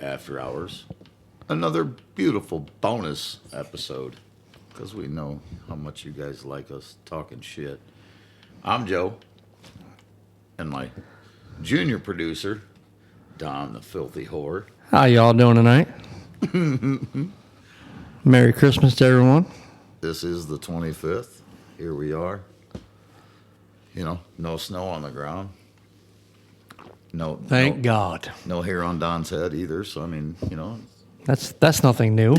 After Hours. Another beautiful bonus episode, because we know how much you guys like us talking shit. I'm Joe, and my junior producer, Don the Filthy Whore. How y'all doing tonight? Merry Christmas to everyone. This is the 25th. Here we are. You know, no snow on the ground. Thank God. No hair on Don's head either. So I mean, you know, that's nothing new.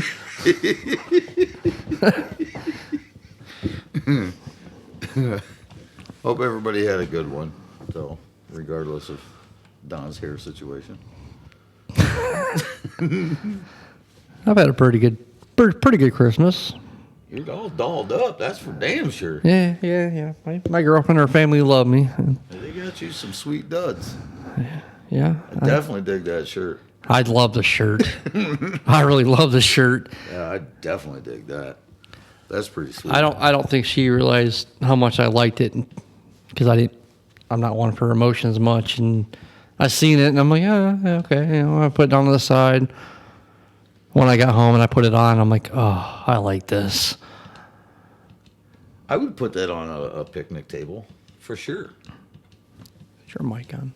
Hope everybody had a good one. So, regardless of Don's hair situation, I've had a pretty good Christmas. you're all dolled up. That's for damn sure. Yeah. My girlfriend and her family love me. They got you some sweet duds. Yeah. I definitely dig that shirt. I love the shirt. I really love the shirt. Yeah, I definitely dig that. That's pretty sweet. I don't think she realized how much I liked it because I'm not one for emotions much, and I seen it and I'm like, yeah, okay, you know, I put it on the side. When I got home and I put it on, I'm like, oh, I like this. I would put that on a picnic table for sure. Is your mic on?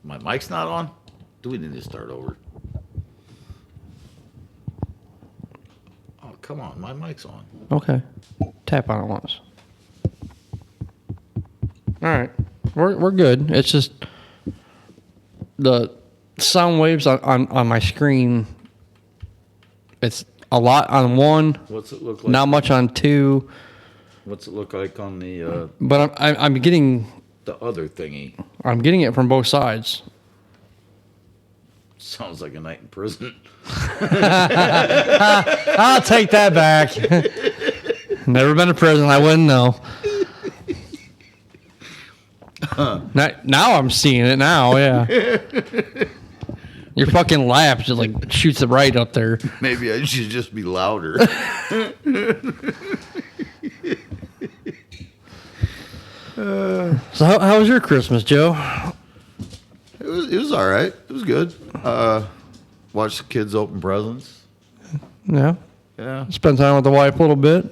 My mic's not on? Do we need to start over? Oh, come on. My mic's on. Okay. Tap on it once. All right. We're good. It's just the sound waves on my screen. It's a lot on one. What's it look like? Not much on two. What's it look like on the But I'm getting the other thingy? I'm getting it from both sides. Sounds like a night in prison. I'll take that back. Never been to prison. I wouldn't know. Now I'm seeing it now. Yeah. Your fucking laugh just like shoots it right up there. Maybe I should just be louder. So how was your Christmas, Joe? It was all right. It was good. Watched the kids open presents. Yeah. Yeah. Spend time with the wife a little bit.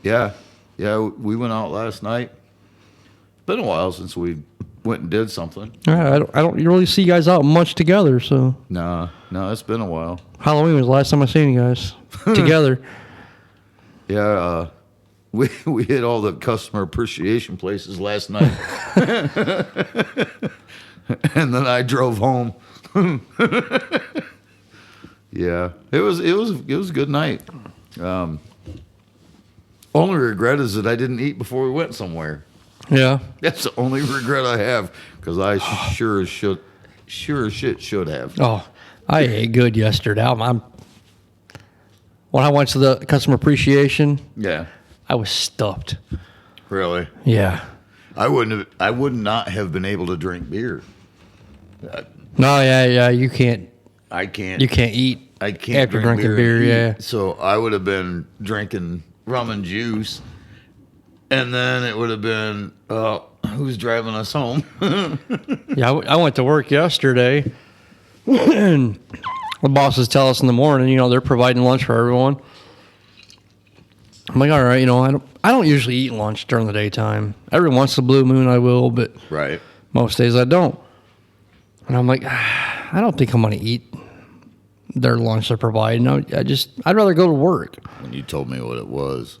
Yeah. We went out last night. It's been a while since we went and did something. Yeah, I don't really see you guys out much together. So No, it's been a while. Halloween was the last time I seen you guys together. Yeah. We hit all the customer appreciation places last night. And then I drove home. Yeah, it was a good night. Only regret is that I didn't eat before we went somewhere. Yeah, That's the only regret I have, because I sure as shit should have. Oh, I ate good yesterday. When I went to the customer appreciation, Yeah, I was stuffed. really. Yeah. I would not have been able to drink beer. No, yeah. You can't. I can't. You can't eat. I can't after drink drinking beer. beer. Yeah. So I would have been drinking rum and juice, and then it would have been who's driving us home? Yeah, I went to work yesterday, and the bosses tell us in the morning, they're providing lunch for everyone. I'm like, all right, I don't usually eat lunch during the daytime. Every once in a blue moon I will, but Right. most days I don't. And I'm like, I don't think I'm going to eat their lunch they're providing. I'd rather go to work. When you told me what it was,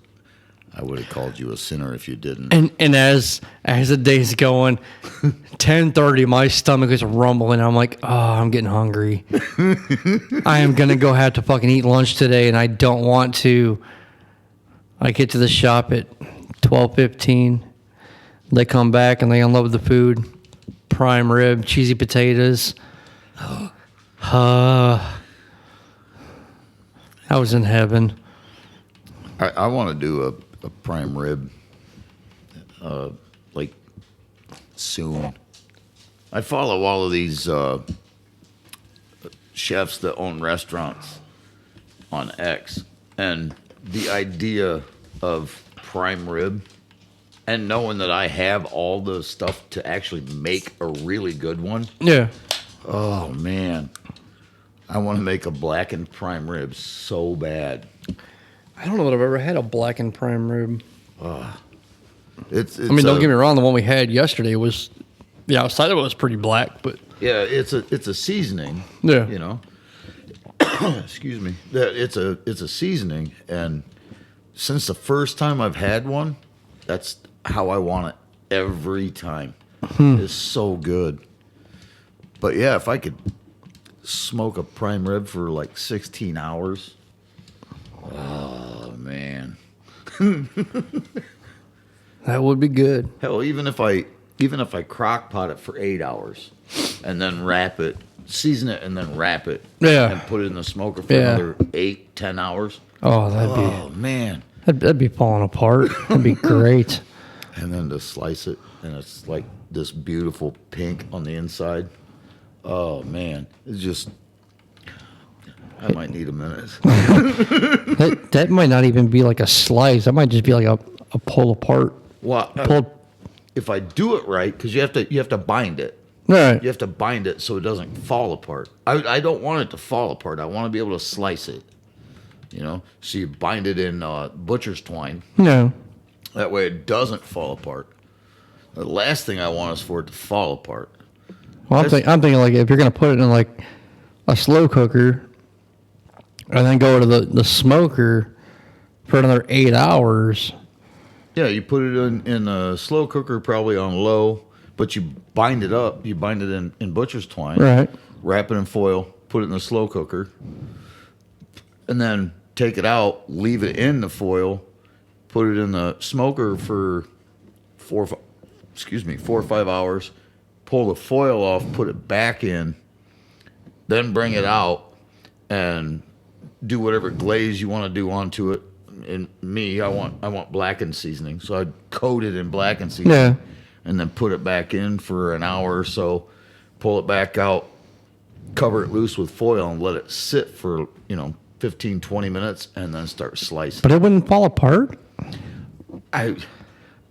I would have called you a sinner if you didn't. And as the day's going, 10:30, my stomach is rumbling. I'm like, oh, I'm getting hungry. I am going to go have to fucking eat lunch today, and I don't want to. I get to the shop at 12:15. They come back, and they unload the food. Prime rib, cheesy potatoes. I was in heaven. I want to do a prime rib, like soon. I follow all of these chefs that own restaurants on X, and the idea of prime rib, and knowing that I have all the stuff to actually make a really good one. Yeah. Oh man, I want to make a blackened prime rib so bad. I don't know that I've ever had a blackened prime rib. It's I mean, don't get me wrong. The one we had yesterday was the outside of it was pretty black, but yeah, it's a seasoning. Yeah. You know. Excuse me. It's a seasoning, and since the first time I've had one, that's how I want it every time. It's so good. But yeah, if I could smoke a prime rib for like 16 hours, oh man. that would be good. Hell, even if I crock pot it for 8 hours and then wrap it, season it and then wrap it, Yeah. and put it in the smoker for Yeah. another 8-10 hours. Oh, Oh man. that'd be falling apart. That'd be great. And then to slice it, and it's like this beautiful pink on the inside. Oh man, it's just. I might need a minute. That might not even be like a slice. That might just be like a pull apart. Well, Pull. if I do it right, because you have to bind it. Right. You have to bind it so it doesn't fall apart. I don't want it to fall apart. I want to be able to slice it. You know, so you bind it in butcher's twine. No. That way it doesn't fall apart. The last thing I want is for it to fall apart. Well, I'm thinking like if you're gonna put it in like a slow cooker, and then go to the smoker for another 8 hours. Yeah, you put it in a slow cooker, probably on low, but you bind it up. You bind it in butcher's twine. Right. Wrap it in foil, put it in the slow cooker, and then take it out, leave it in the foil, put it in the smoker for 4 or 5 hours, pull the foil off, put it back in, then bring it out and do whatever glaze you want to do onto it. And me, I want blackened seasoning, so I'd coat it in blackened seasoning, Yeah. and then put it back in for an hour or so, pull it back out, cover it loose with foil, and let it sit for 15, 20 minutes, and then start slicing. But it wouldn't fall apart. I've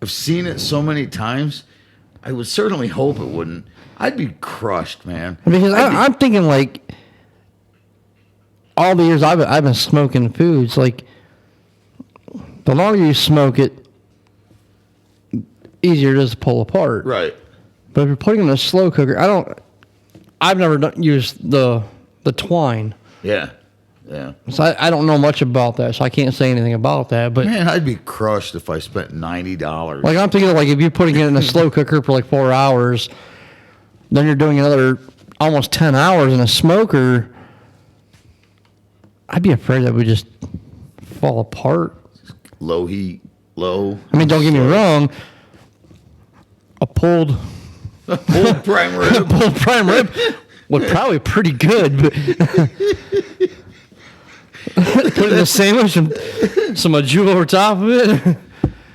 seen it so many times. I would certainly hope it wouldn't. I'd be crushed, man. Because I'm thinking like all the years I've been smoking foods, like the longer you smoke it, easier it is to pull apart. Right. But if you're putting it in a slow cooker, I've never used the twine, Yeah. Yeah. so I don't know much about that, so I can't say anything about that. But Man, I'd be crushed if I spent $90. like I'm thinking, like if you're putting it in a slow cooker for like 4 hours, then you're doing another almost 10 hours in a smoker. I'd be afraid that would just fall apart. Low heat, low. I mean, don't get me wrong. A pulled Prime rib. pulled prime rib would probably be pretty good, but put it in a sandwich and some jewel over top of it.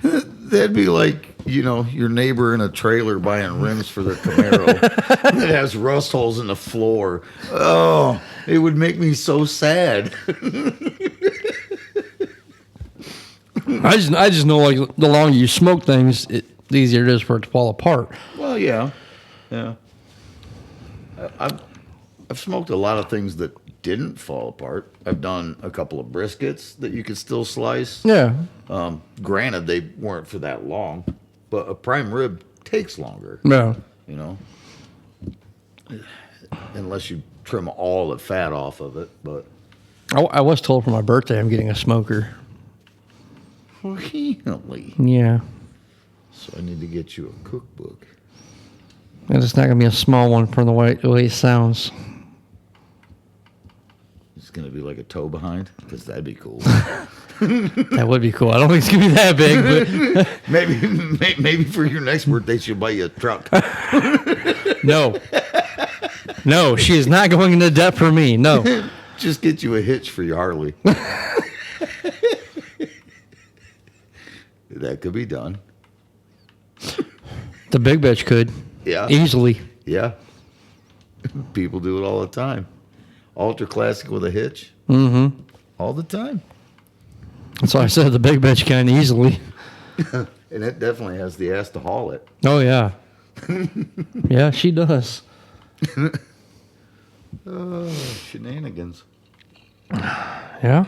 That'd be like, your neighbor in a trailer buying rims for their Camaro that has rust holes in the floor. Oh, it would make me so sad. I just know like the longer you smoke things, the easier it is for it to fall apart. Well, yeah. Yeah. I've smoked a lot of things that didn't fall apart. I've done a couple of briskets that you could still slice. Yeah. Granted, they weren't for that long, but a prime rib takes longer, Yeah. unless you trim all the fat off of it. But I was told for my birthday I'm getting a smoker. really, Yeah. so I need to get you a cookbook. And it's not going to be a small one from the way it sounds. It's gonna be like a toe behind, because that'd be cool. That would be cool. I don't think it's going to be that big, but maybe for your next birthday she'll buy you a truck. no. No, she is not going into debt for me. No. Just get you a hitch for your Harley. That could be done. The big bitch could. Yeah. Easily. Yeah. People do it all the time. Ultra classic with a hitch. Mm-hmm. All the time. That's why I said the big bitch can easily. And it definitely has the ass to haul it. Oh, yeah. Yeah, she does. Shenanigans. Yeah.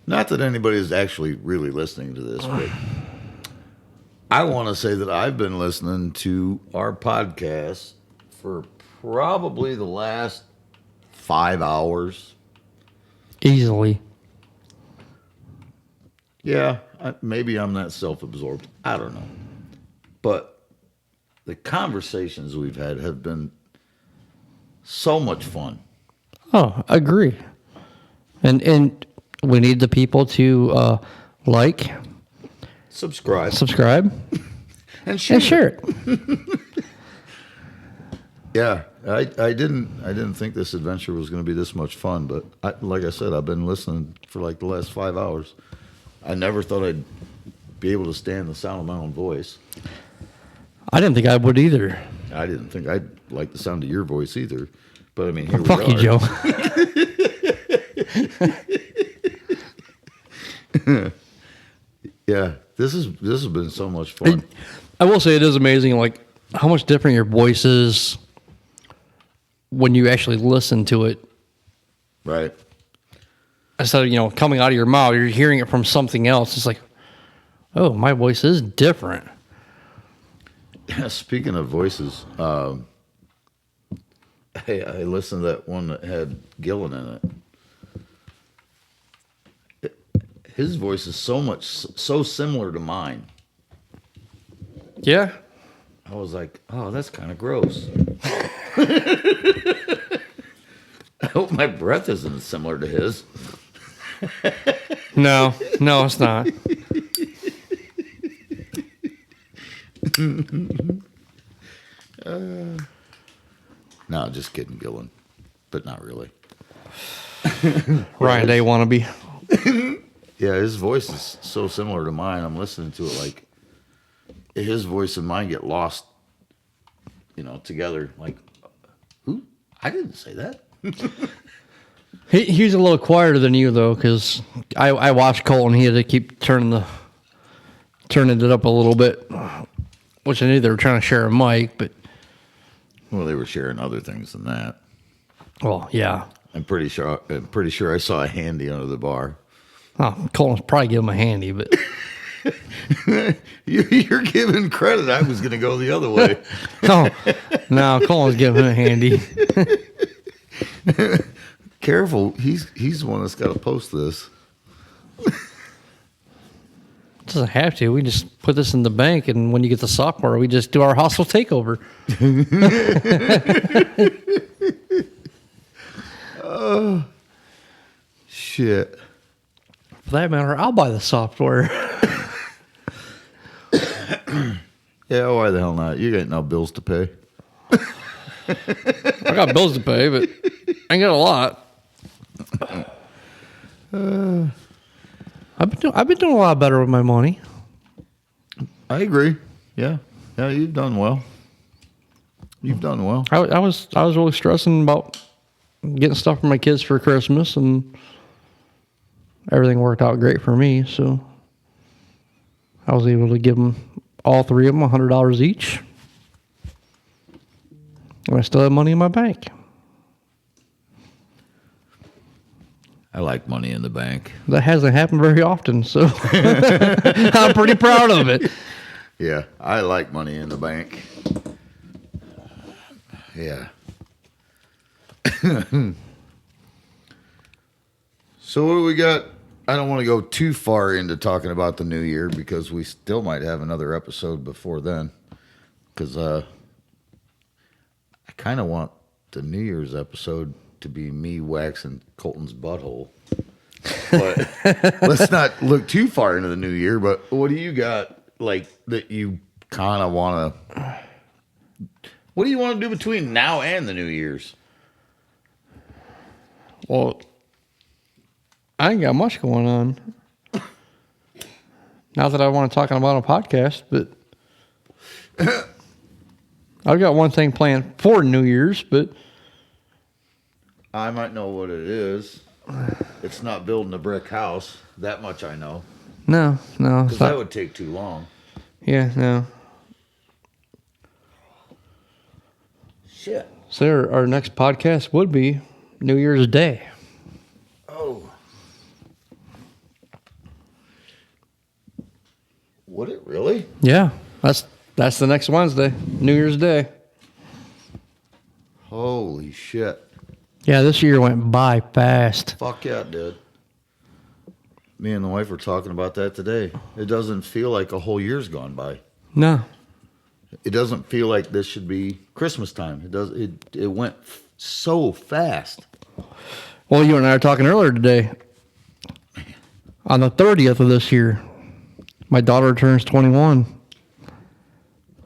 Not that anybody is actually really listening to this, but I want to say that I've been listening to our podcast for probably the last 5 hours. Easily. Yeah, maybe I'm not self-absorbed. I don't know. But the conversations we've had have been so much fun. Oh, agree. And we need the people to like, Subscribe. and share it. Yeah, I didn't think this adventure was going to be this much fun, but like I said, I've been listening for like the last 5 hours. I never thought I'd be able to stand the sound of my own voice. I didn't think I would either. I didn't think I'd like the sound of your voice either. But I mean, here Fuck we you, are. Joe. Yeah, this has been so much fun. I will say it is amazing, like how much different your voice is when you actually listen to it. Right. Instead of coming out of your mouth, you're hearing it from something else. It's like, oh, my voice is different. Yeah, speaking of voices, hey, I listened to that one that had Gillen in it. His voice is so similar to mine. Yeah. I was like, oh, that's kind of gross. I hope my breath isn't similar to his. No, it's not. No, just kidding, Gillen. But not really. Ryan Day wannabe. Yeah, his voice is so similar to mine. I'm listening to it like his voice and mine get lost, together. Like, who? I didn't say that. He's a little quieter than you though, because I watched Cole and he had to keep turning it up a little bit, which I knew they were trying to share a mic, but Well, they were sharing other things than that. well, yeah. I'm pretty sure I saw a handy under the bar. Oh, Cole's probably give him a handy, but You're giving credit. I was going to go the other way. no, Cole's giving him a handy. Careful, he's the one that's got to post this. Doesn't have to. We just put this in the bank, and when you get the software, we just do our hostile takeover. Oh, shit. For that matter, I'll buy the software. Yeah, why the hell not? You ain't no bills to pay. I got bills to pay, but I ain't got a lot. I've been doing a lot better with my money. I agree. Yeah, you've done well. You've done well. I was really stressing about getting stuff for my kids for Christmas, and everything worked out great for me. So I was able to give them all three of them $100 each, and I still have money in my bank. I like money in the bank. That hasn't happened very often, so I'm pretty proud of it. Yeah, I like money in the bank. Yeah. So what do we got? I don't want to go too far into talking about the new year because we still might have another episode before then. Because I kind of want the New Year's episode to be me waxing Colton's butthole. But let's not look too far into the new year. But what do you got like that you kind of want to? What do you want to do between now and the New Year's? Well, I ain't got much going on. Not that I want to talk about on a podcast, but I've got one thing planned for New Year's, but I might know what it is. It's not building a brick house. That much I know. no, Because it's that not. would take too long. Yeah, no. shit. So our next podcast would be New Year's Day. Oh. Would it really? Yeah, that's the next Wednesday, New Year's Day. Holy shit. Yeah, this year went by fast. Fuck yeah, it did. Me and the wife were talking about that today. It doesn't feel like a whole year's gone by. No. It doesn't feel like this should be Christmas time. It went so fast. Well, you and I were talking earlier today. On the 30th of this year, my daughter turns 21.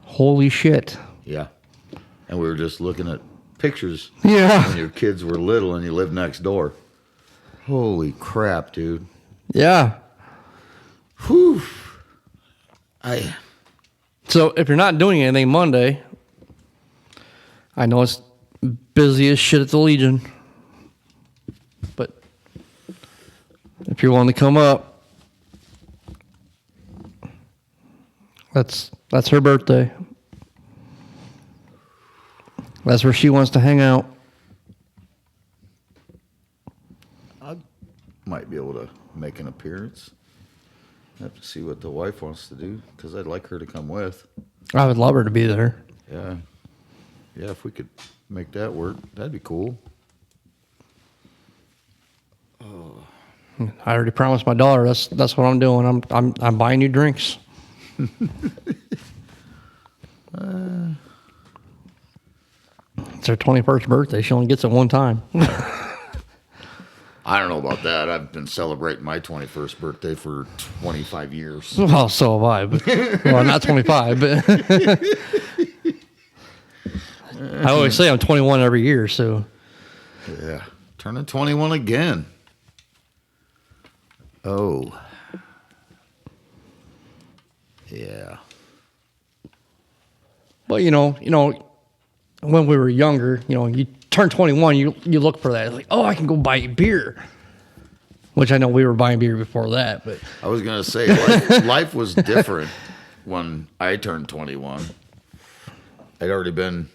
Holy shit. Yeah. And we were just looking at pictures Yeah. when your kids were little and you lived next door. Holy crap, dude. Yeah. Whew. So if you're not doing anything Monday, I know it's busy as shit at the Legion, but if you're willing to come up, that's her birthday. That's where she wants to hang out. I might be able to make an appearance. I have to see what the wife wants to do because I'd like her to come with. I would love her to be there. Yeah. Yeah, if we could make that work, that'd be cool. I already promised my daughter that's what I'm doing. I'm buying you drinks. It's her 21st birthday. She only gets it one time. I don't know about that. I've been celebrating my 21st birthday for 25 years. Well, so have I. But, well, not 25, but I always say I'm 21 every year. So Yeah. Turning 21 again. Oh. Yeah. but you know, when we were younger, you turn 21, you look for that. It's like, oh, I can go buy beer. Which I know we were buying beer before that, but I was going to say, life was different when I turned 21. I'd already been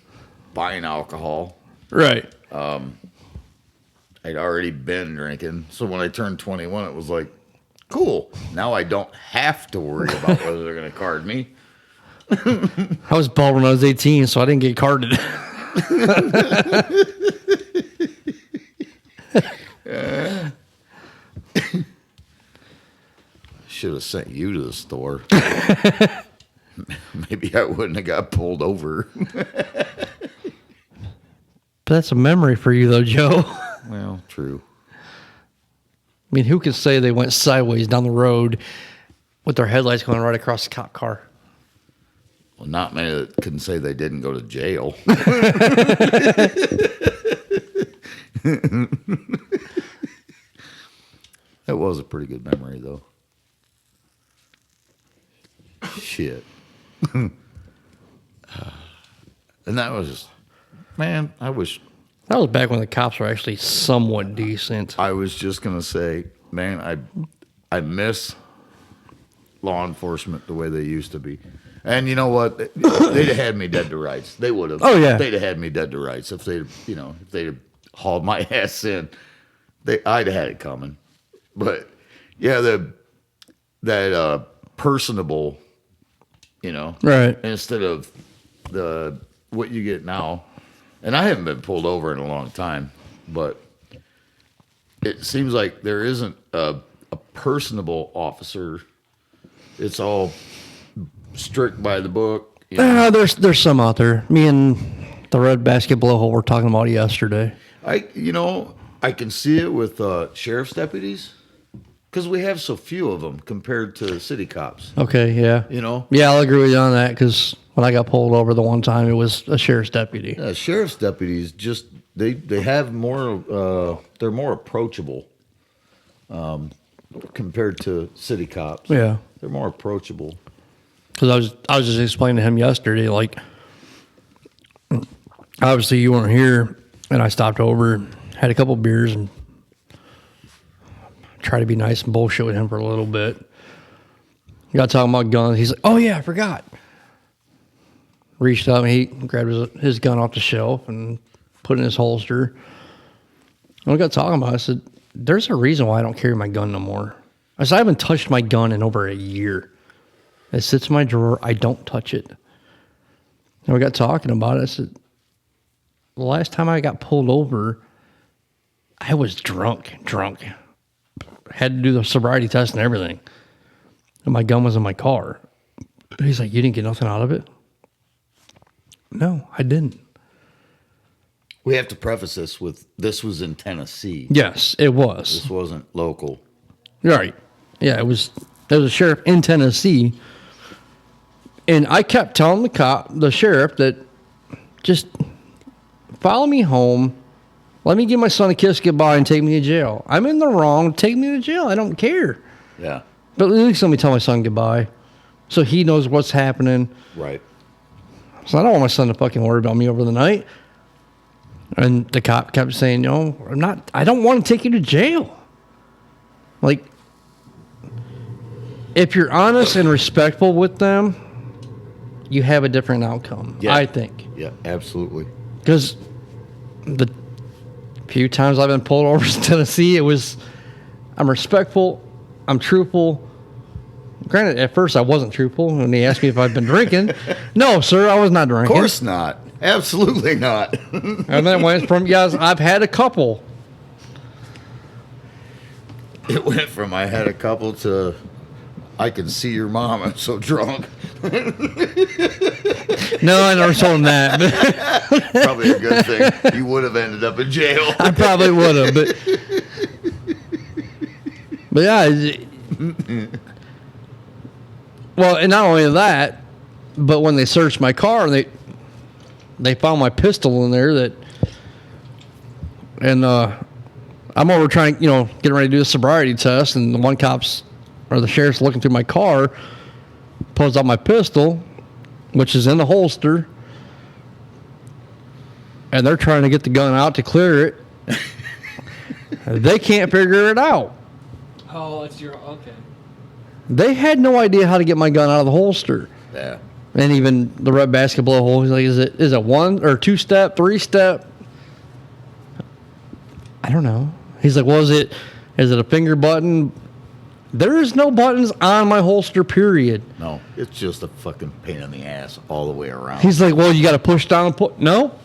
buying alcohol. right. I'd already been drinking. So when I turned 21, it was like, cool. Now I don't have to worry about whether they're going to card me. I was bald when I was 18, so I didn't get carded. Should have sent you to the store. Maybe I wouldn't have got pulled over. But that's a memory for you, though, Joe. Well, true. I mean, who could say they went sideways down the road with their headlights going right across the cop car? Well, not many that can say they didn't go to jail. That was a pretty good memory, though. Shit. And that was just, man, I was back when the cops were actually somewhat decent. just going to say, man, I miss law enforcement the way they used to be. And you know what? They'd have had me dead to rights. They would have. Oh, yeah. They'd have had me dead to rights if they'd have hauled my ass in. I'd have had it coming. But yeah, that personable, Right. instead of what you get now. And I haven't been pulled over in a long time, but it seems like there isn't a personable officer. It's all strict by the book. There's some out there. Me and the red basket blowhole were talking about yesterday. I can see it with sheriff's deputies because we have so few of them compared to city cops. Okay, yeah. Yeah, I'll agree with you on that because when I got pulled over the one time, it was a sheriff's deputy. Sheriff's deputies just they have more. They're more approachable compared to city cops. Yeah, they're more approachable. Because I was just explaining to him yesterday, like, obviously you weren't here, and I stopped over, had a couple beers, and tried to be nice and bullshit with him for a little bit. Got talking about guns. He's like, "Oh yeah, I forgot." reached up and he grabbed his gun off the shelf and put it in his holster. And we got talking about it. I said, there's a reason why I don't carry my gun no more. I said, I haven't touched my gun in over a year. It sits in my drawer. I don't touch it. And we got talking about it. I said, the last time I got pulled over, I was drunk. Had to do the sobriety test and everything. And my gun was in my car. He's like, you didn't get nothing out of it? No, I didn't. We have to preface this with this was in Tennessee. Yes, it was. This wasn't local. Right. Yeah, it was. There was a sheriff in Tennessee. And I kept telling the sheriff that just follow me home. Let me give my son a kiss goodbye and take me to jail. I'm in the wrong. Take me to jail. I don't care. Yeah. But at least let me tell my son goodbye so he knows what's happening. Right. So I don't want my son to fucking worry about me over the night. And the cop kept saying, no, I don't want to take you to jail. Like, if you're honest and respectful with them, you have a different outcome, Yeah. I think. Yeah, absolutely. Because the few times I've been pulled over in Tennessee, I'm respectful, I'm truthful. Granted, at first I wasn't truthful when he asked me if I'd been drinking. No, sir, I was not Of drinking. course not. Absolutely not. And then went from, yes, I've had a couple. It went from I had a couple to I can see your mom. I'm so drunk. No, I never told him that. But Probably a good thing. You would have ended up in jail. I probably would have. But yeah. Well, and not only that, but when they searched my car, they found my pistol in there and I'm over trying, getting ready to do a sobriety test, and the sheriff's looking through my car, pulls out my pistol, which is in the holster, and they're trying to get the gun out to clear it. They can't figure it out. Oh, it's your okay. They had no idea how to get my gun out of the holster. Yeah. And even the red basketball hole, he's like, is it 1 or 2 step, 3 step? I don't know. He's like, well, is it a finger button? There is no buttons on my holster, period. No, it's just a fucking pain in the ass all the way around. He's like, well, you got to push down and put. No.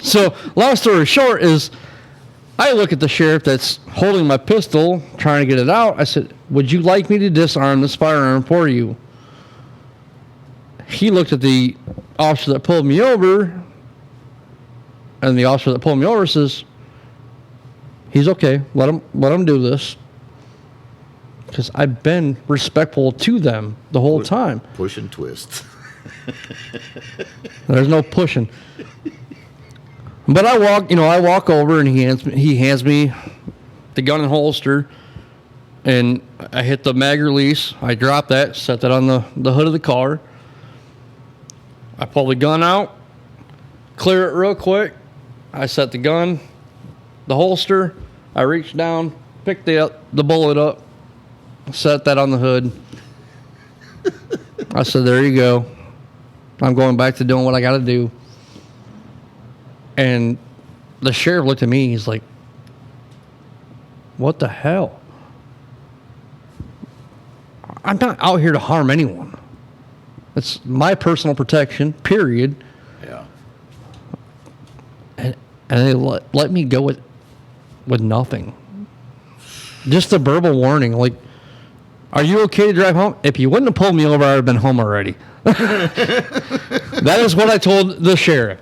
So, long story short is, I look at the sheriff that's holding my pistol, trying to get it out. I said, would you like me to disarm this firearm for you? He looked at the officer that pulled me over, and the officer that pulled me over says, he's okay. Let him do this. Because I've been respectful to them the whole time. Push and twist. There's no pushing. But I walk over and he hands me the gun and holster, and I hit the mag release. I drop that, set that on the hood of the car. I pull the gun out, clear it real quick. I set the gun, the holster. I reach down, pick the bullet up, set that on the hood. I said, there you go. I'm going back to doing what I got to do. And the sheriff looked at me. He's like, what the hell? I'm not out here to harm anyone. It's my personal protection, period. Yeah. And they let me go with nothing. Just a verbal warning. Like, are you okay to drive home? If you wouldn't have pulled me over, I would have been home already. That is what I told the sheriff.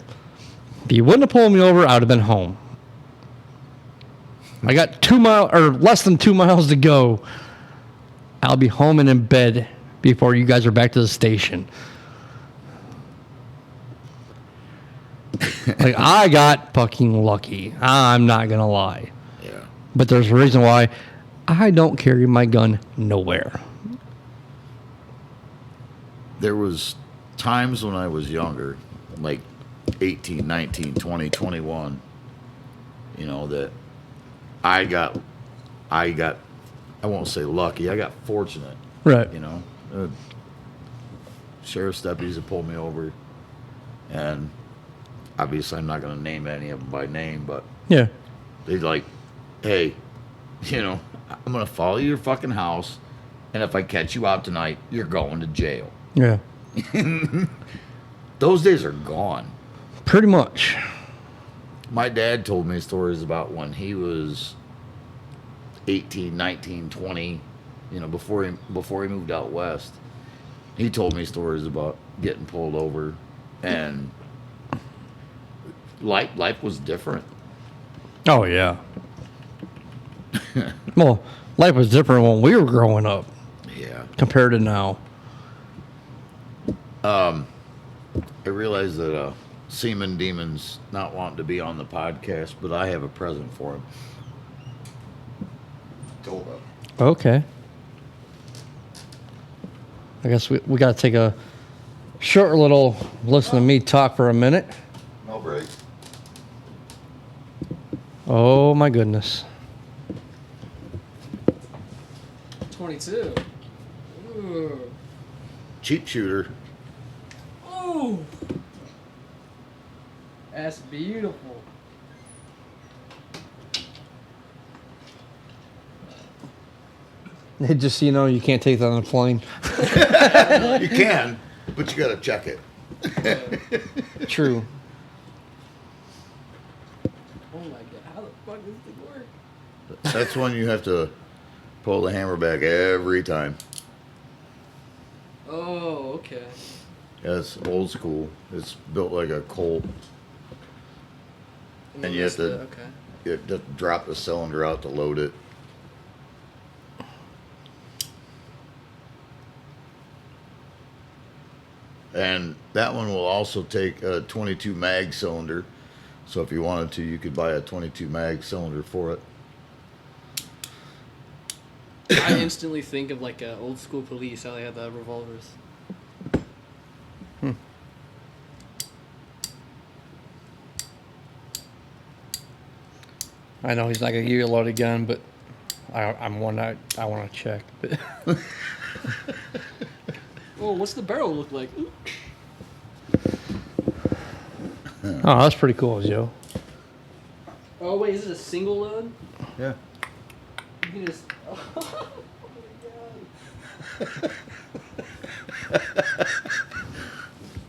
If you wouldn't have pulled me over, I would have been home. I got less than 2 miles to go. I'll be home and in bed before you guys are back to the station. Like, I got fucking lucky. I'm not going to lie. Yeah. But there's a reason why I don't carry my gun nowhere. There was times when I was younger, like 18, 19, 20, 21, that I won't say lucky, I got fortunate. Right. sheriff's deputies that pulled me over, and obviously I'm not going to name any of them by name, but Yeah. they're like, hey, I'm going to follow your fucking house, and if I catch you out tonight, you're going to jail. Yeah. Those days are gone. Pretty much. My dad told me stories about when he was 18, 19, 20, before he moved out west. He told me stories about getting pulled over, and life was different. Oh, yeah. Well, life was different when we were growing up Yeah. compared to now. I realize that Seaman Demon's not wanting to be on the podcast, but I have a present for him. Told him. Okay. I guess we got to take a short little listen to me talk for a minute. No break. Oh, my goodness. 22. Ooh. Cheap shooter. Ooh. That's beautiful. Just so you know, you can't take that on a plane. You can, but you got to check it. True. Oh my god, how the fuck does this work? That's when you have to pull the hammer back every time. Oh, okay. Yeah, it's old school. It's built like a Colt. And you have to, Okay. you have to drop the cylinder out to load it. And that one will also take a 22 mag cylinder. So if you wanted to, you could buy a 22 mag cylinder for it. I instantly think of like old school police, how they had the revolvers. I know he's not going to give you a loaded gun, but I'm one I want to check. But Oh, what's the barrel look like? Ooh. oh, that's pretty cool, Joe. Oh wait, is it a single load? Yeah. You can just. Oh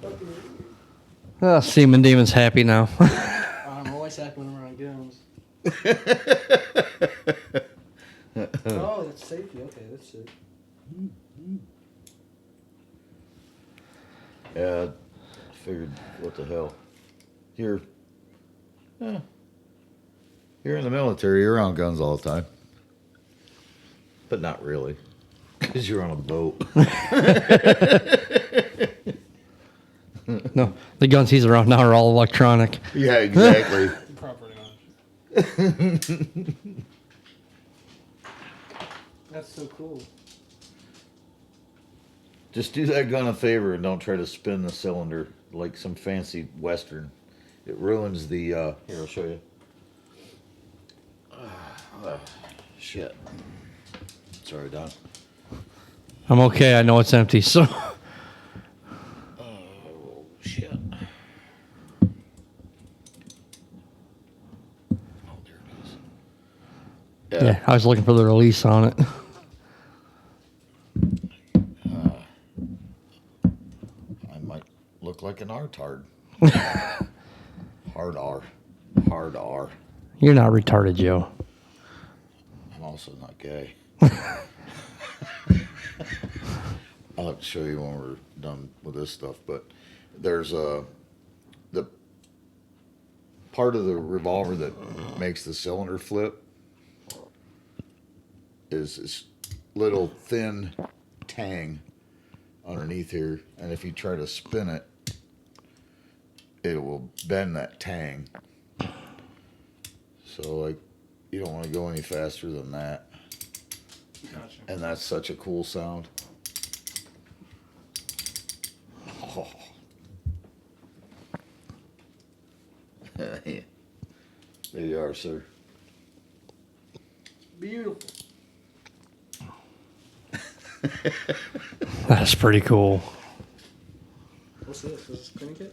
my god. Seaman Demon's happy now. I'm always happy when I'm around guns. Oh, that's safety. Okay, that's sick. Yeah, I figured, what the hell. You're in the military, you're around guns all the time. But not really, because you're on a boat. No, the guns he's around now are all electronic. Yeah, exactly. Property That's so cool. Just do that gun a favor and don't try to spin the cylinder like some fancy Western. It ruins the, here, I'll show you. Shit. Sorry, Don. I'm okay. I know it's empty, so. Oh, shit. Oh, there it is. Yeah, I was looking for the release on it. I might look like an R-tard. Hard R. Hard R. You're not retarded, Joe. I'm also not gay. I'll have to show you when we're done with this stuff, but there's the part of the revolver that makes the cylinder flip is this little thin tang underneath here, and if you try to spin it, it will bend that tang. So like, you don't want to go any faster than that. Gotcha. And that's such a cool sound. Oh. There you are, sir. Beautiful. That's pretty cool. What's this? Is this a cleaning kit?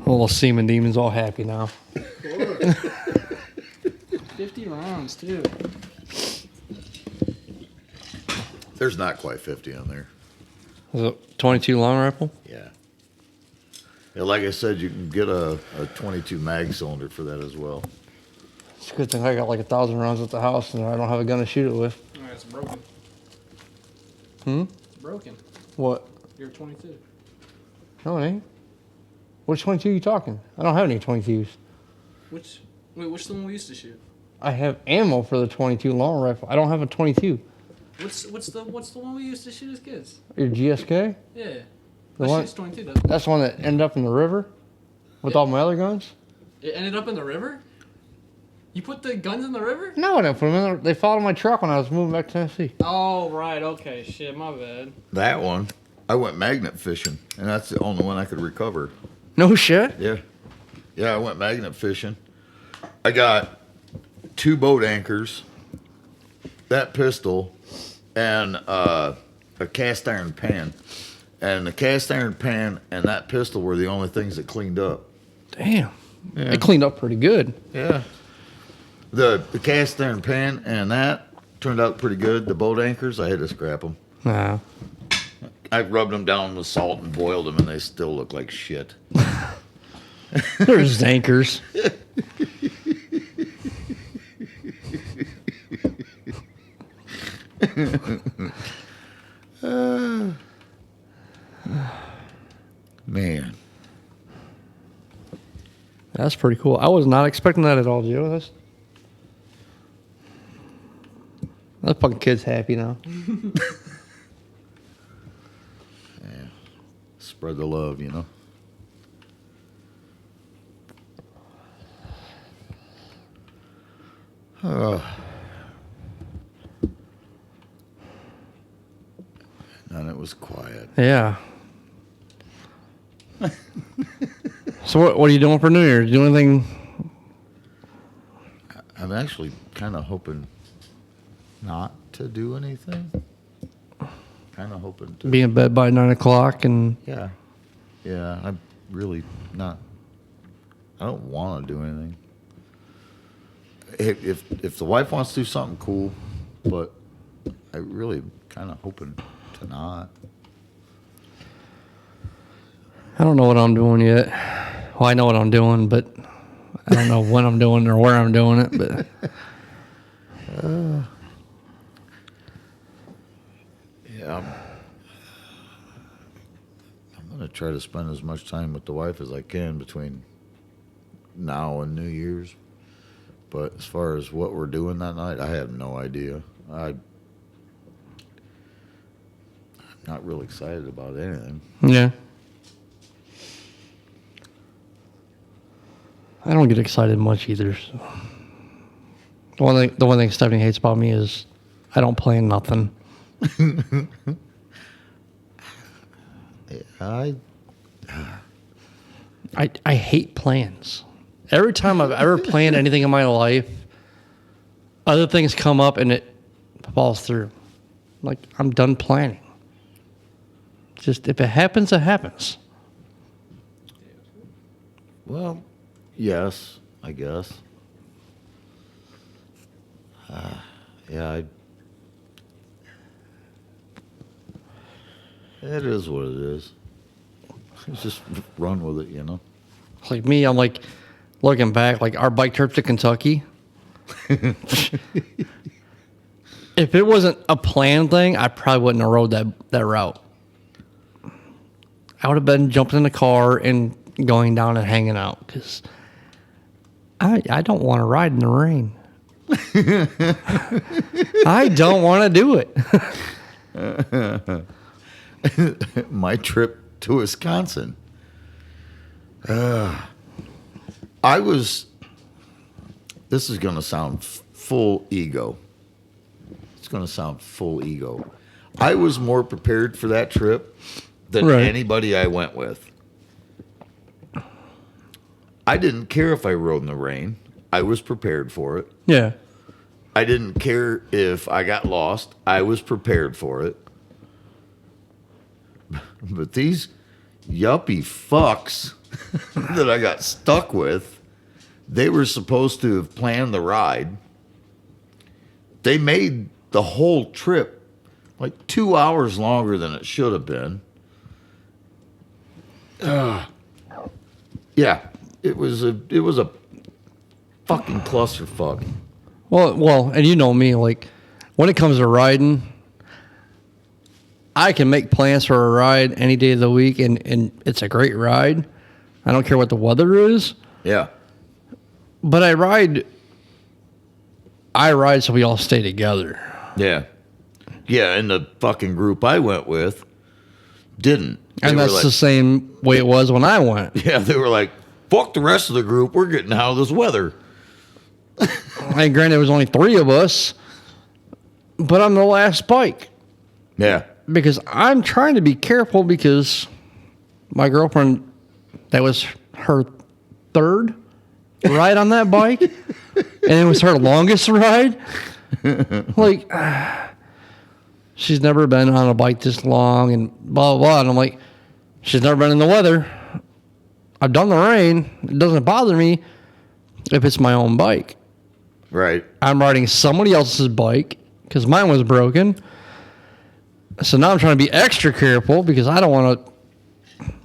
Little semen demon's all happy now. 50 rounds, too. There's not quite 50 on there. Is it 22 long rifle? Yeah. Yeah, like I said, you can get a 22 mag cylinder for that as well. It's a good thing I got like 1,000 rounds at the house and I don't have a gun to shoot it with. All right, it's broken. Hmm? Broken. What? You're 22. No, it ain't. Which 22 you talking? I don't have any 22s. Which the one we used to shoot? I have ammo for the 22 long rifle. I don't have a 22. What's the one we used to shoot as kids? Your GSK? Yeah. The That one- shit's 22, doesn't it? That's the one that ended up in the river with all my other guns? It ended up in the river? You put the guns in the river? No, I didn't put them in there. They followed my truck when I was moving back to Tennessee. Oh, right. Okay. Shit, my bad. That one, I went magnet fishing, and that's the only one I could recover. No shit? Yeah. Yeah, I went magnet fishing. I got 2 boat anchors, that pistol, and a cast iron pan. And the cast iron pan and that pistol were the only things that cleaned up. Damn. Yeah. It cleaned up pretty good. Yeah. The cast iron pan and that turned out pretty good. The boat anchors, I had to scrap them. Nah. I rubbed them down with salt and boiled them, and they still look like shit. There's anchors. Man. That's pretty cool. I was not expecting that at all, Joe. That fucking kid's happy now. Yeah. Spread the love, you know. And it was quiet. Yeah. So what are you doing for New Year's? Do anything? I'm actually kind of hoping not to do anything. Kind of hoping to. Be in bed by 9 o'clock and Yeah. Yeah, I'm really not. I don't want to do anything. If the wife wants to do something, cool. But I really kind of hoping to not. I don't know what I'm doing yet. Well, I know what I'm doing, but I don't know when I'm doing it or where I'm doing it. But Yeah, I'm gonna try to spend as much time with the wife as I can between now and New Year's. But as far as what we're doing that night, I have no idea. I'm not real excited about anything. yeah, I don't get excited much either. So. The one thing Stephanie hates about me is I don't plan nothing. I I hate plans. Every time I've ever planned anything in my life, other things come up and it falls through. Like, I'm done planning. Just, if it happens, it happens. Well, yes, I guess. Yeah, it is what it is. Just run with it, you know. Like me, I'm like, looking back, like our bike trip to Kentucky. If it wasn't a planned thing, I probably wouldn't have rode that route. I would have been jumping in the car and going down and hanging out because I don't want to ride in the rain. I don't want to do it. My trip to Wisconsin. This is going to sound full ego. It's going to sound full ego. I was more prepared for that trip than Right. anybody I went with. I didn't care if I rode in the rain. I was prepared for it. Yeah. I didn't care if I got lost. I was prepared for it. But these yuppie fucks that I got stuck with, they were supposed to have planned the ride. They made the whole trip like 2 hours longer than it should have been. Yeah, it was a fucking clusterfuck. Well, and you know me, like, when it comes to riding, I can make plans for a ride any day of the week, and it's a great ride. I don't care what the weather is. Yeah. But I ride so we all stay together. Yeah. Yeah, and the fucking group I went with didn't. And They were that's like, the same way it was when I went. yeah, they were like, fuck the rest of the group. We're getting out of this weather. And granted, there was only 3 of us, but I'm the last bike. Yeah. Because I'm trying to be careful because my girlfriend, that was her 3rd ride on that bike, and it was her longest ride. Like, she's never been on a bike this long and blah, blah, blah. And I'm like, she's never been in the weather. I've done the rain. It doesn't bother me if it's my own bike. Right. I'm riding somebody else's bike because mine was broken. So now I'm trying to be extra careful because I don't want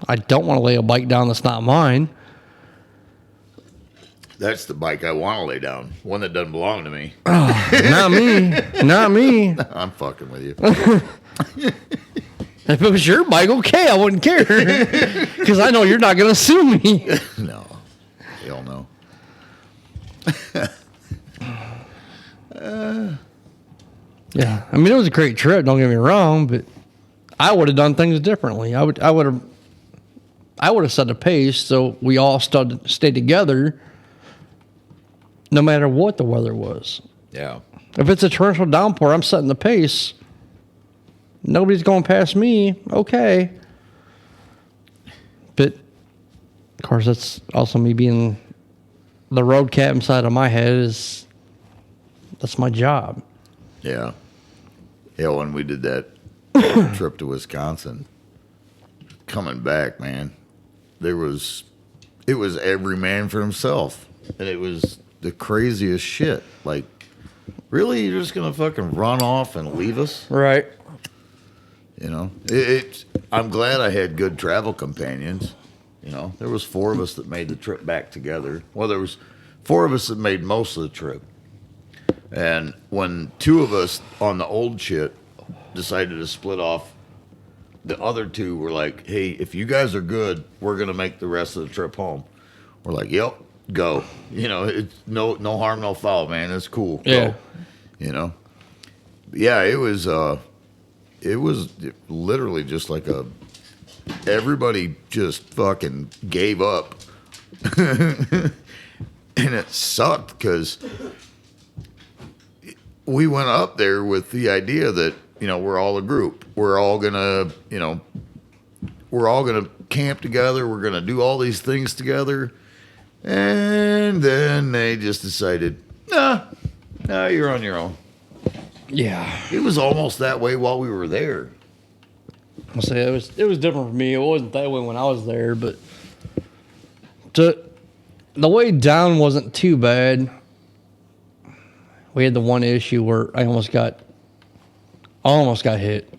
to lay a bike down that's not mine. That's the bike I want to lay down. One that doesn't belong to me. Not me. Not me. I'm fucking with you. If it was your bike, okay, I wouldn't care. Because I know you're not going to sue me. No. Hell no. Yeah. I mean, it was a great trip, don't get me wrong, but I would have done things differently. I would have set the pace so we all stayed together no matter what the weather was. Yeah. If it's a torrential downpour, I'm setting the pace. Nobody's going past me. Okay. But, of course, that's also me being the road cat inside of my head that's my job. Yeah. Yeah, when we did that trip to Wisconsin, coming back, man, it was every man for himself. And it was the craziest shit. Like, really? You're just going to fucking run off and leave us? Right. You know? I'm glad I had good travel companions. You know, there was 4 of us that made the trip back together. Well, there was 4 of us that made most of the trip. And when 2 of us on the old shit decided to split off, the other 2 were like, hey, if you guys are good, we're going to make the rest of the trip home. We're like, yep, go. You know, it's no harm, no foul, man. It's cool. Yeah. Go. You know? Yeah, it was literally just like everybody just fucking gave up. And it sucked because we went up there with the idea that, you know, we're all a group. We're all gonna camp together. We're gonna do all these things together. And then they just decided, nah, you're on your own. Yeah. It was almost that way while we were there. I'll say it was different for me. It wasn't that way when I was there, but the way down wasn't too bad. We had the one issue where I almost got hit.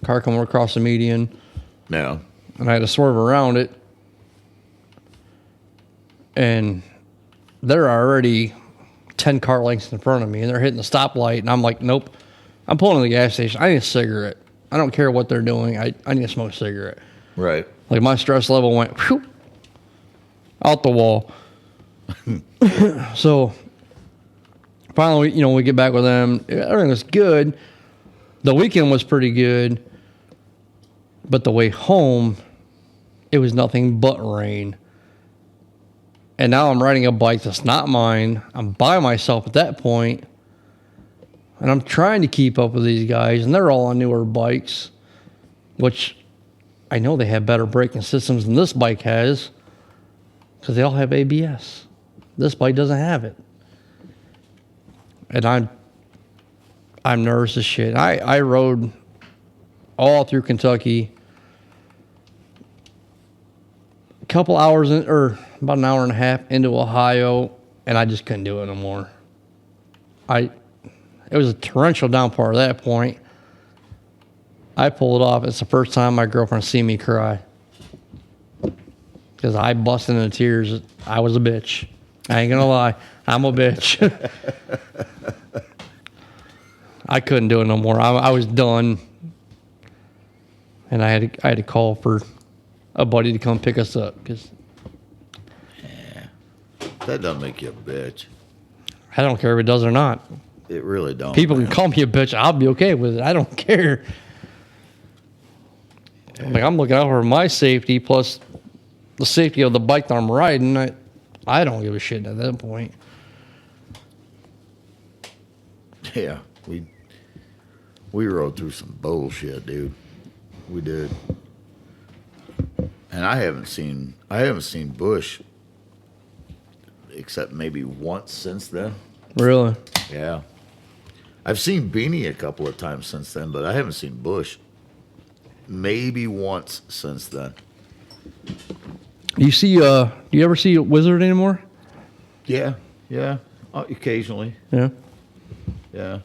Car coming across the median, Yeah. and I had to swerve around it. And they're already 10 car lengths in front of me, and they're hitting the stoplight, and I'm like, nope. I'm pulling to the gas station. I need a cigarette. I don't care what they're doing. I need to smoke a cigarette. Right. Like, my stress level went whew, out the wall. So finally, we get back with them. Everything was good. The weekend was pretty good. But the way home, it was nothing but rain. And now I'm riding a bike that's not mine. I'm by myself at that point. And I'm trying to keep up with these guys. And they're all on newer bikes. Which I know they have better braking systems than this bike has. because they all have ABS. This bike doesn't have it, and I'm nervous as shit. I rode all through Kentucky, a couple hours or about an hour and a half into Ohio, and I just couldn't do it no more. It was a torrential downpour at that point. I pulled it off. It's the first time my girlfriend seen me cry. Because I busted into tears. I was a bitch. I ain't gonna lie. I'm a bitch. I couldn't do it no more. I was done. And I had to call for a buddy to come pick us up. Because That doesn't make you a bitch. I don't care if it does or not. It really don't. People man. can call me a bitch. I'll be okay with it. I don't care. Like, I'm looking out for my safety plus the safety of the bike that I'm riding. I don't give a shit at that point. Yeah, we rode through some bullshit, dude. We did. And I haven't seen Bush except maybe once since then. Really? Yeah. I've seen Beanie a couple of times since then, but I haven't seen Bush maybe once since then. Do you ever see Wizard anymore? Yeah, occasionally. Yeah. Yeah.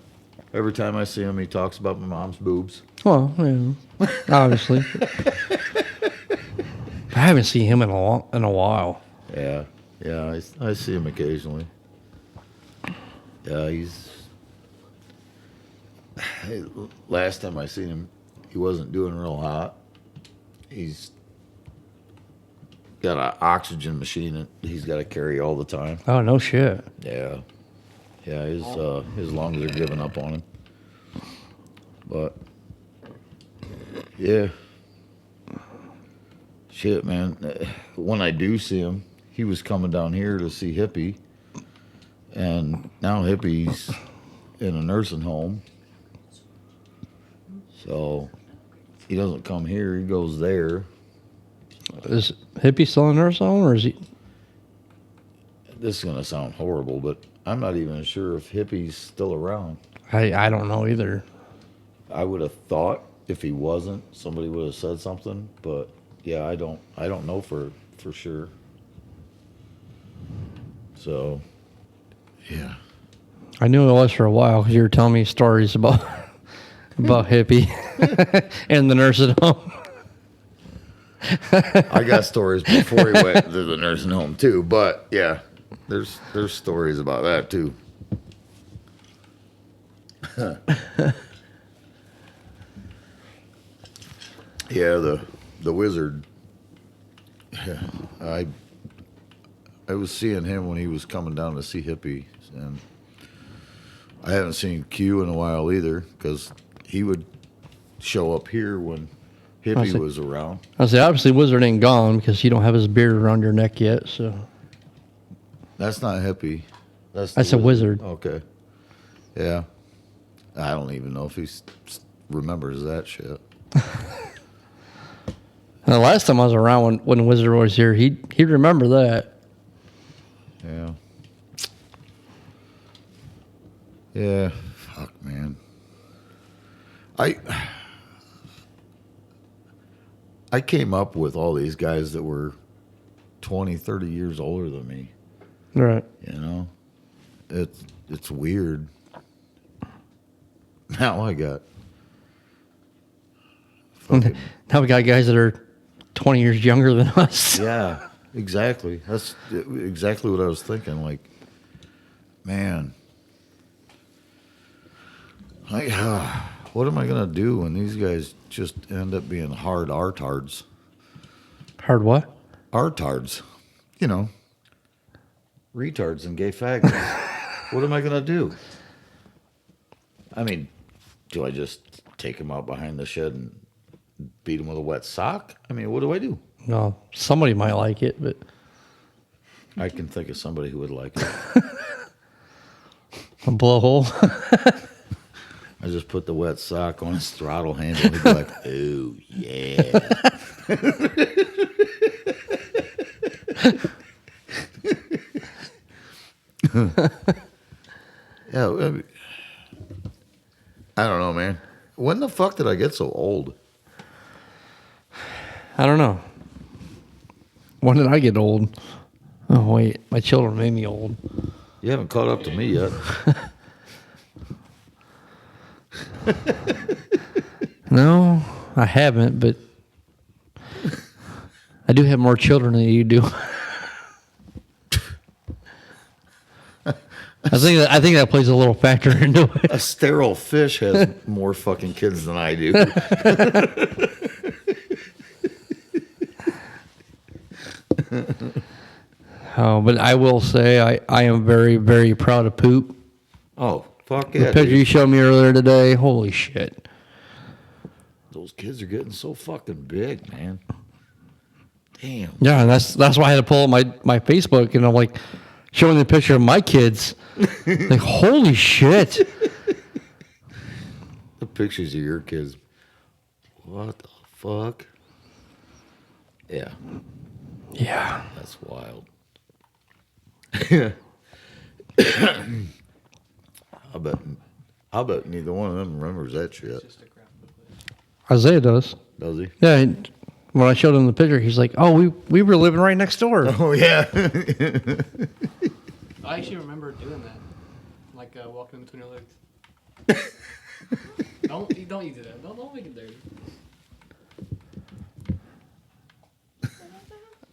Every time I see him, he talks about my mom's boobs. Well, yeah, obviously. I haven't seen him in a while. Yeah, I see him occasionally. Yeah, last time I seen him, he wasn't doing real hot. He's got an oxygen machine that he's got to carry all the time. Oh, no shit. Yeah, his lungs are giving up on him. But yeah, shit, man. When I do see him, he was coming down here to see Hippie, and now Hippie's in a nursing home. So he doesn't come here; he goes there. Is Hippie still in nursing home, or is he? This is gonna sound horrible, but I'm not even sure if Hippie's still around. I don't know either. I would have thought if he wasn't, somebody would have said something. But yeah, I don't know for sure. So yeah, I knew it was for a while because you were telling me stories about Hippie and the nursing home. I got stories before he went to the nursing home too. But yeah, there's stories about that too. Yeah, the Wizard. Yeah, I was seeing him when he was coming down to see Hippie, and I haven't seen Q in a while either because he would show up here when Hippie was around. I say obviously Wizard ain't gone because you don't have his beard around your neck yet. So That's not Hippie. That's a Wizard. Okay. Yeah. I don't even know if he remembers that shit. And the last time I was around when Wizard was here, he'd remember that. Yeah. Yeah. Fuck, man. I came up with all these guys that were 20, 30 years older than me. Right. You know? It's weird. Now I got fucking, Now we got guys that are 20 years younger than us. yeah, exactly. That's exactly what I was thinking. Like, man, what am I gonna do when these guys just end up being hard artards? Hard what? Artards, you know, retards and gay faggots. What am I gonna do? I mean, do I just take them out behind the shed and beat them with a wet sock? I mean, what do I do? No, somebody might like it, but I can think of somebody who would like it. a blowhole. I just put the wet sock on his throttle handle and he'd be like, oh, yeah. Yeah, I don't know, man. When the fuck did I get so old? I don't know. When did I get old? Oh, wait. My children made me old. You haven't caught up to me yet. No, I haven't, but I do have more children than you do. I think that plays a little factor into it. A sterile fish has more fucking kids than I do. Oh, but I will say I am very, very proud of Poop. Oh, fuck The yeah. picture Dude. you showed me earlier today, holy shit. Those kids are getting so fucking big, man. Damn. Yeah, and that's why I had to pull up my Facebook and I'm like showing the picture of my kids. Like, holy shit. The pictures of your kids. What the fuck? Yeah, Yeah. that's wild. I bet neither one of them remembers that shit. Isaiah does. Does he? Yeah, when I showed him the picture, he's like, "Oh, we were living right next door." Oh yeah. I actually remember doing that, like walking between your legs. don't you do that? Don't make it dirty.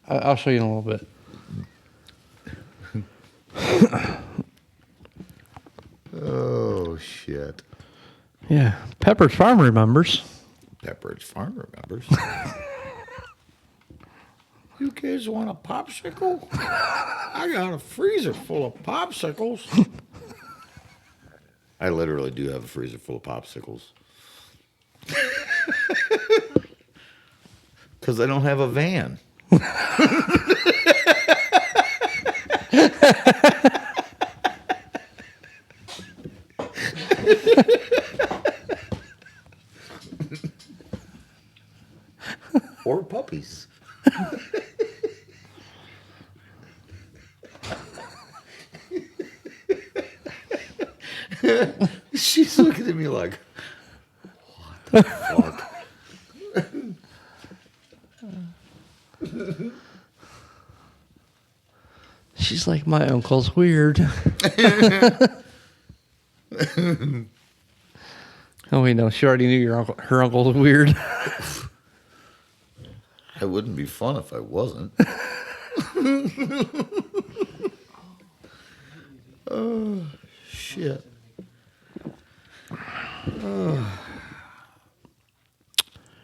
I'll show you in a little bit. Oh shit. Yeah, Pepper's Farm remembers. Pepperidge Farm remembers. You kids want a popsicle? I got a freezer full of popsicles. I literally do have a freezer full of popsicles. Because I don't have a van. Or puppies. She's looking at me like, what the fuck? She's like, my uncle's weird. Oh wait, no, she already knew her uncle was weird. It wouldn't be fun if I wasn't. Oh, shit.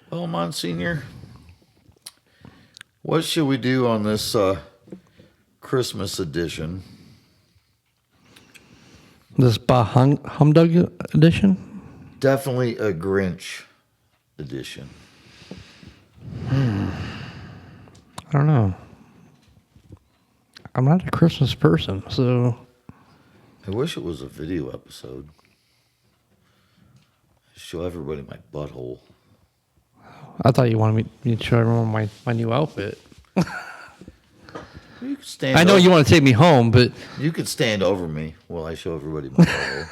Well, Monsignor, what should we do on this Christmas edition? This Bah Humdug edition? Definitely a Grinch edition. I don't know. I'm not a Christmas person, so I wish it was a video episode. Show everybody my butthole. I thought you wanted me to show everyone my new outfit. You could stand. I know over, you want to take me home, but You could stand over me while I show everybody my butthole.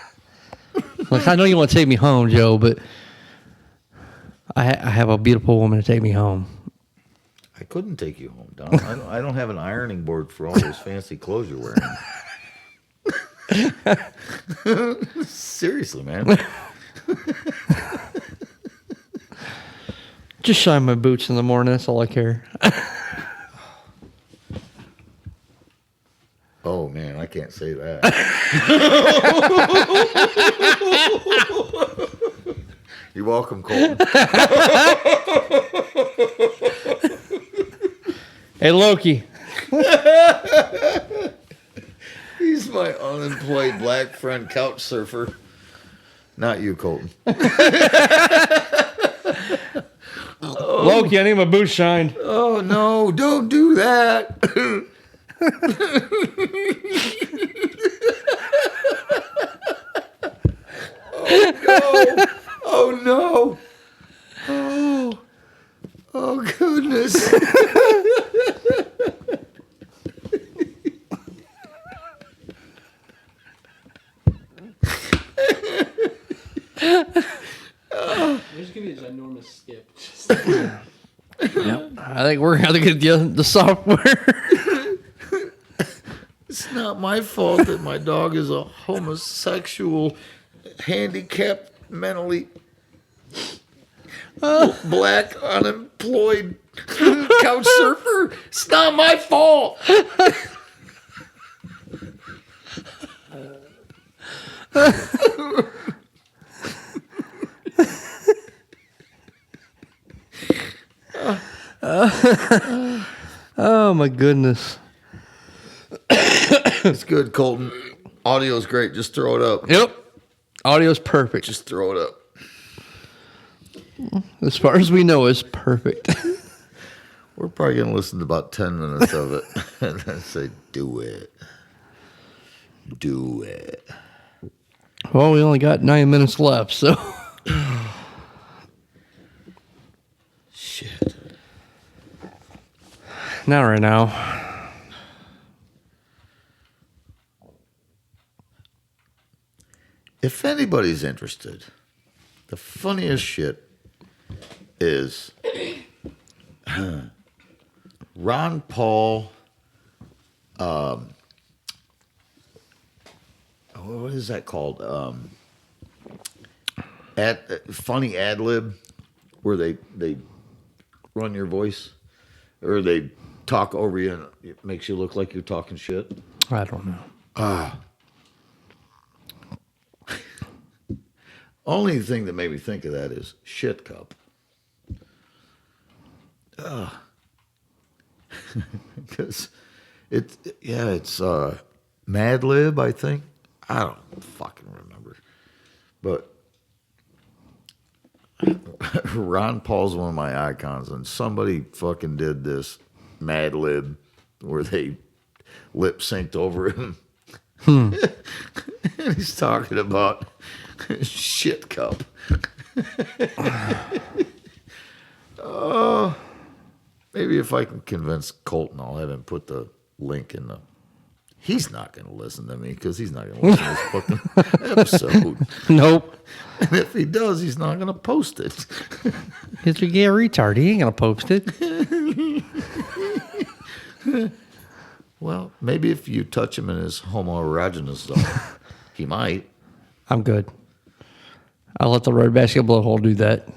like I know you want to take me home, Joe, but I have a beautiful woman to take me home. I couldn't take you home, Don. I don't have an ironing board for all those fancy clothes you're wearing. Seriously, man. Just shine my boots in the morning. That's all I care. Oh man, I can't say that. You're welcome, Colton. Hey, Loki. He's my unemployed black friend couch surfer. Not you, Colton. Loki, I need my boots shined. Oh no, don't do that. Oh no. Oh goodness. Just give me a ginormous skip. Just, I think we're going to get the software. It's not my fault that my dog is a homosexual, handicapped, mentally black, unemployed couch surfer. It's not my fault. Oh, my goodness. It's good, Colton. Audio's great. Just throw it up. Yep. Audio's perfect. Just throw it up. As far as we know, it's perfect. We're probably going to listen to about 10 minutes of it and then say, do it. Do it. Well, we only got 9 minutes left, so. Shit. Not right now. If anybody's interested, the funniest shit is Ron Paul. What is that called? Funny ad lib, where they run your voice, or they talk over you and it makes you look like you're talking shit. I don't know. Only thing that made me think of that is shit cup. Because it's Mad Lib, I think. I don't fucking remember. But Ron Paul's one of my icons, and somebody fucking did this Mad Lib where they lip synced over him. And he's talking about shit cup. Oh, maybe if I can convince Colton, I'll have him put the link in the. He's not going to listen to me because he's not going to listen to this fucking episode. Nope. And if he does, he's not going to post it. He's a gay retard. He ain't going to post it. Well, maybe if you touch him in his homoerogenous zone, he might. I'm good. I'll let the red basketball hole do that.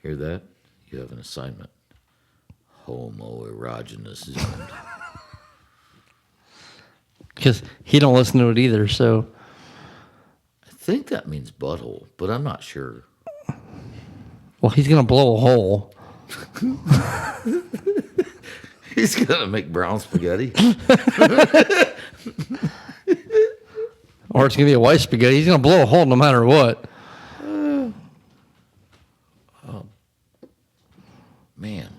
Hear that? You have an assignment. Homoerogenous zone. Because he don't listen to it either, so. I think that means butthole, but I'm not sure. Well, he's going to blow a hole. He's going to make brown spaghetti. Or it's going to be a white spaghetti. He's going to blow a hole no matter what. Man,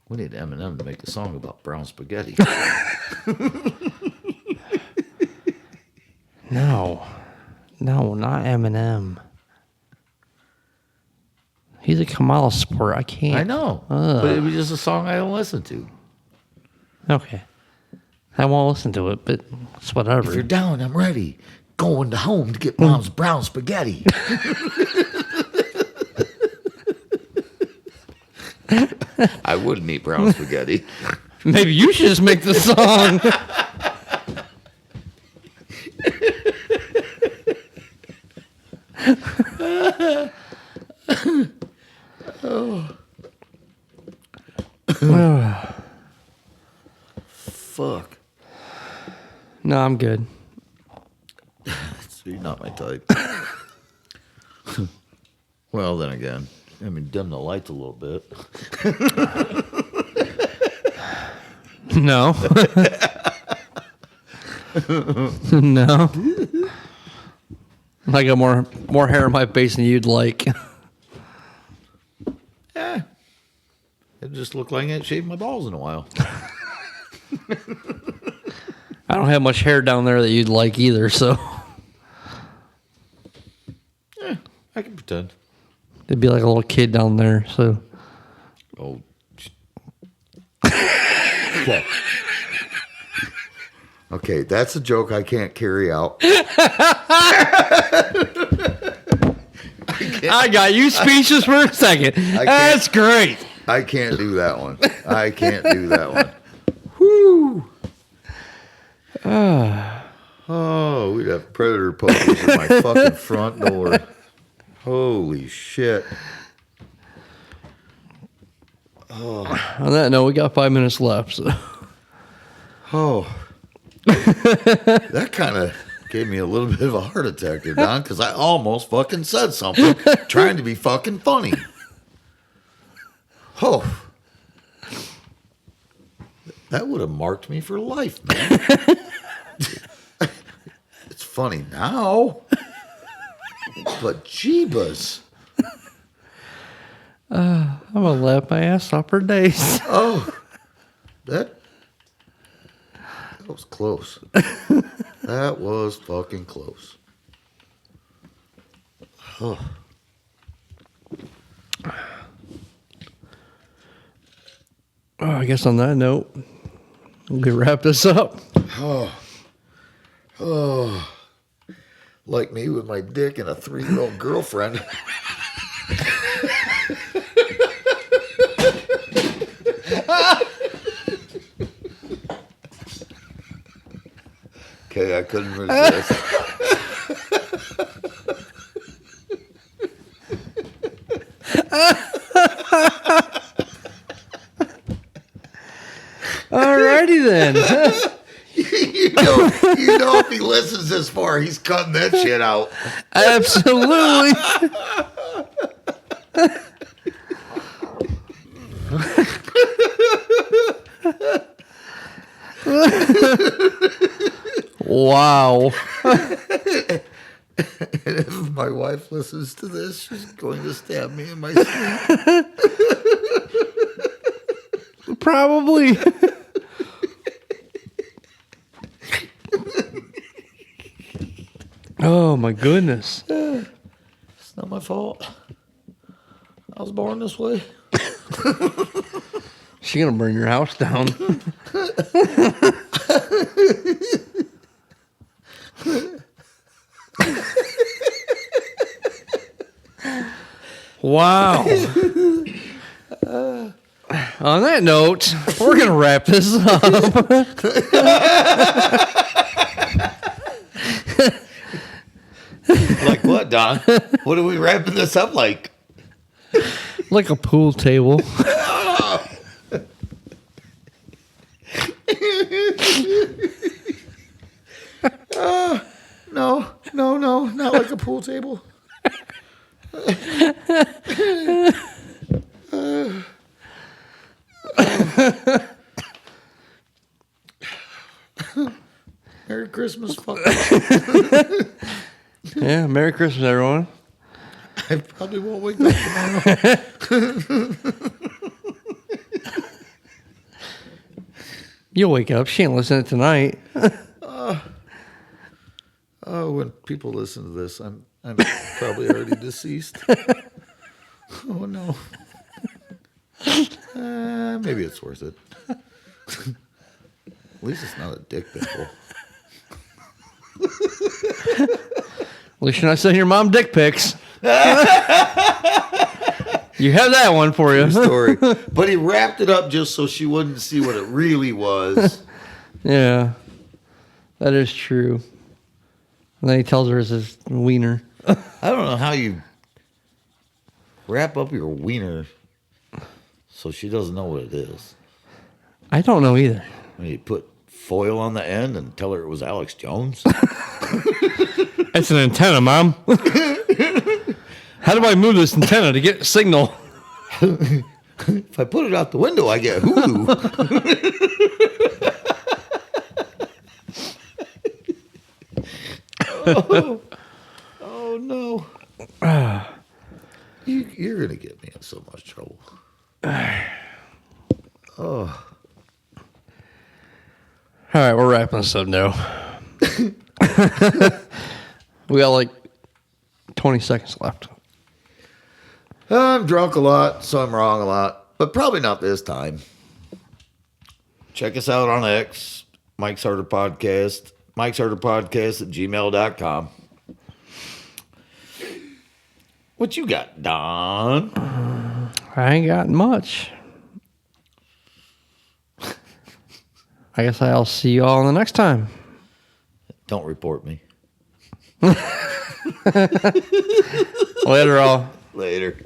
we need Eminem to make a song about brown spaghetti. No, not Eminem. He's a Kamala sport. I can't. I know, but it was just a song I don't listen to. Okay. I won't listen to it, but it's whatever. If you're down, I'm ready. Going to home to get mom's brown spaghetti. I wouldn't eat brown spaghetti. Maybe you should just make the song. Fuck. No, I'm good. So you're not my type. Well, then again, I mean, dim the lights a little bit. No. No. I got more hair on my face than you'd like. Yeah. It just looked like I hadn't shaved my balls in a while. I don't have much hair down there that you'd like either, so Yeah, I can pretend. it'd be like a little kid down there, so Oh. Okay. Okay, that's a joke I can't carry out. I got you speechless for a second. That's great. I can't do that one. I can't do that one. Whoo! Oh, we'd have predator posters at my fucking front door. Holy shit. On that note, we got 5 minutes left. So. Oh. That kind of gave me a little bit of a heart attack there, Don, because I almost fucking said something trying to be fucking funny. Oh. That would have marked me for life, man. It's funny now, but jeebus. I'm gonna laugh my ass off for days. Oh, that was close. That was fucking close. Oh. Oh, I guess on that note, we could wrap this up. Oh. Like me with my dick and a 3-year-old girlfriend. Okay, I couldn't resist. Alrighty then. you know, if he listens this far, he's cutting that shit out. Absolutely. Wow. And if my wife listens to this, she's going to stab me in my sleep. Probably. Oh my goodness. It's not my fault. I was born this way. She's gonna burn your house down. Wow. On that note, we're gonna wrap this up. Like what, Don? What are we wrapping this up like? Like a pool table. No, not like a pool table. Merry Christmas, fuck. Yeah, Merry Christmas, everyone. I probably won't wake up tomorrow. You'll wake up. She ain't listening tonight. Oh, when people listen to this, I'm probably already deceased. Oh no. Maybe it's worth it. At least it's not a dick pimple. At least you're not sending your mom dick pics. You have that one for you. True story. But he wrapped it up just so she wouldn't see what it really was. Yeah, that is true. And then he tells her it's his wiener. I don't know how you wrap up your wiener so she doesn't know what it is. I don't know either. I mean, you put foil on the end and tell her it was Alex Jones. It's an antenna, Mom. How do I move this antenna to get signal? If I put it out the window, I get Hulu. Oh no. You're going to get me in so much trouble. Oh. All right, we're wrapping this up now. We got like 20 seconds left. I'm drunk a lot, so I'm wrong a lot, but probably not this time. Check us out on X Mike's Harder Podcast. Mike's Harder Podcast at gmail.com. What you got, Don? I ain't got much. I guess I'll see you all the next time. Don't report me. Later, all. Later.